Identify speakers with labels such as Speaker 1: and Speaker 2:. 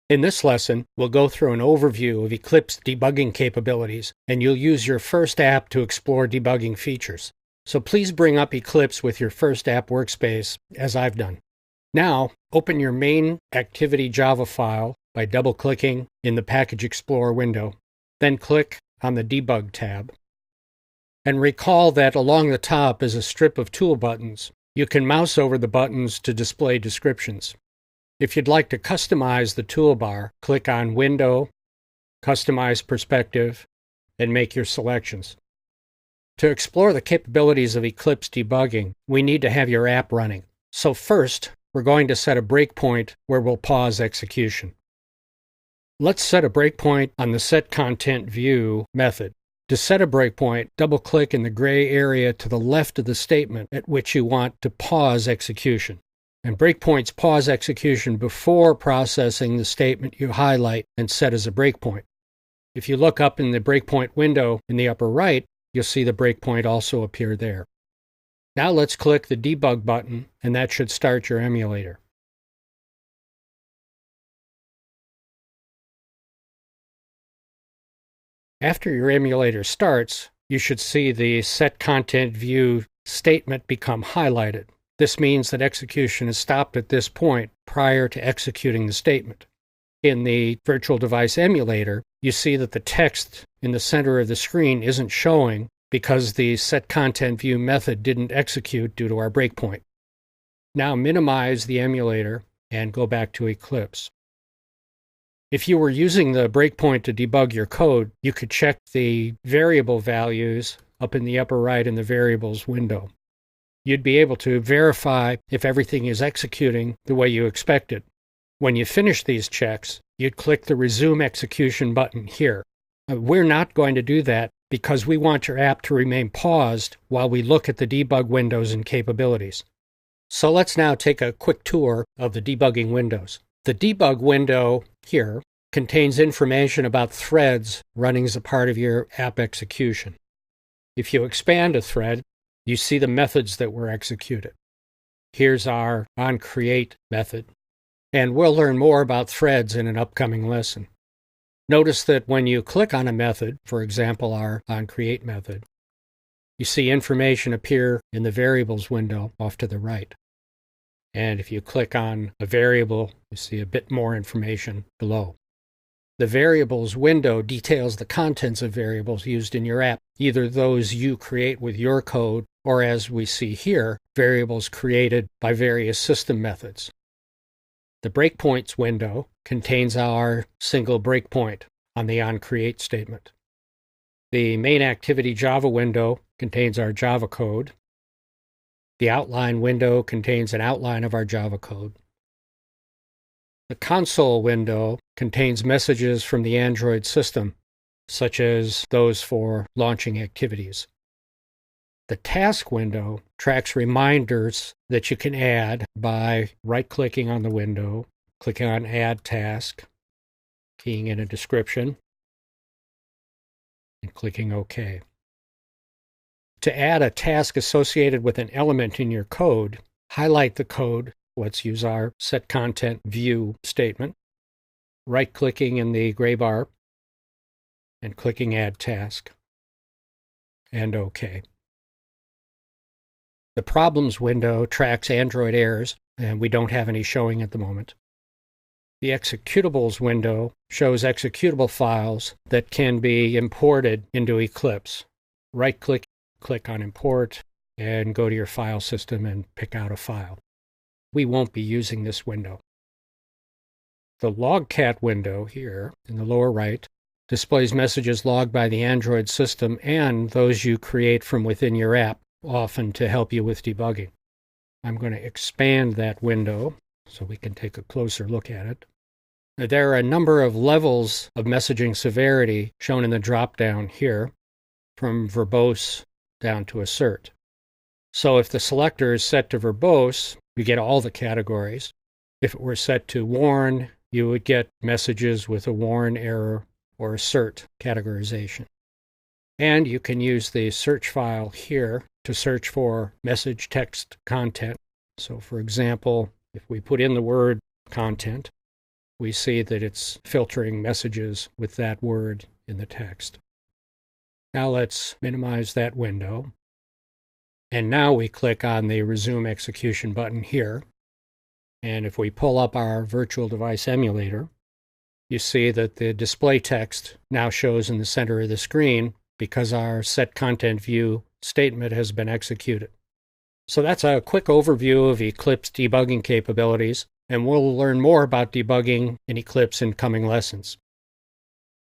Speaker 1: In this lesson, we'll go through an overview of Eclipse debugging capabilities, and you'll use your first app to explore debugging features. So please bring up Eclipse with your first app workspace, as I've done. Now, open your main activity Java file by double-clicking in the Package Explorer window. Then click on the Debug tab. And recall that along the top is a strip of tool buttons. You can mouse over the buttons to display descriptions. If you'd like to customize the toolbar, click on Window, Customize Perspective, and make your selections. To explore the capabilities of Eclipse debugging, we need to have your app running. So first, we're going to set a breakpoint where we'll pause execution. Let's set a breakpoint on the setContentView method. To set a breakpoint, double-click in the gray area to the left of the statement at which you want to pause execution. And breakpoints pause execution before processing the statement you highlight and set as a breakpoint. If you look up in the breakpoint window in the upper right, you'll see the breakpoint also appear there. Now let's click the Debug button, and that should start your emulator. After your emulator starts, you should see the setContentView statement become highlighted. This means that execution is stopped at this point prior to executing the statement. In the virtual device emulator, you see that the text in the center of the screen isn't showing because the setContentView method didn't execute due to our breakpoint. Now minimize the emulator and go back to Eclipse. If you were using the breakpoint to debug your code, you could check the variable values up in the upper right in the Variables window. You'd be able to verify if everything is executing the way you expected. When you finish these checks, you'd click the Resume Execution button here. We're not going to do that because we want your app to remain paused while we look at the debug windows and capabilities. So let's now take a quick tour of the debugging windows. The debug window here contains information about threads running as a part of your app execution. If you expand a thread, you see the methods that were executed. Here's our onCreate method, and we'll learn more about threads in an upcoming lesson. Notice that when you click on a method, for example our onCreate method, you see information appear in the Variables window off to the right. And if you click on a variable, you see a bit more information below. The Variables window details the contents of variables used in your app, either those you create with your code, or as we see here, variables created by various system methods. The Breakpoints window contains our single breakpoint on the onCreate statement. The Main Activity Java window contains our Java code. The Outline window contains an outline of our Java code. The Console window contains messages from the Android system, such as those for launching activities. The Task window tracks reminders that you can add by right-clicking on the window, clicking on Add Task, keying in a description, and clicking OK. To add a task associated with an element in your code, highlight the code. Let's use our setContentView statement, right-clicking in the gray bar, and clicking Add Task, and OK. The Problems window tracks Android errors, and we don't have any showing at the moment. The Executables window shows executable files that can be imported into Eclipse. Right-click, click on Import, and go to your file system and pick out a file. We won't be using this window. The Logcat window here in the lower right displays messages logged by the Android system and those you create from within your app, often to help you with debugging. I'm going to expand that window so we can take a closer look at it. There are a number of levels of messaging severity shown in the drop-down here, from verbose down to assert. So if the selector is set to verbose, you get all the categories. If it were set to warn, you would get messages with a warn error or assert categorization. And you can use the search file here to search for message text content. So for example, if we put in the word content, we see that it's filtering messages with that word in the text. Now let's minimize that window. And now we click on the Resume Execution button here. And if we pull up our virtual device emulator, you see that the display text now shows in the center of the screen because our set content view statement has been executed. So that's a quick overview of Eclipse debugging capabilities, and we'll learn more about debugging in Eclipse in coming lessons.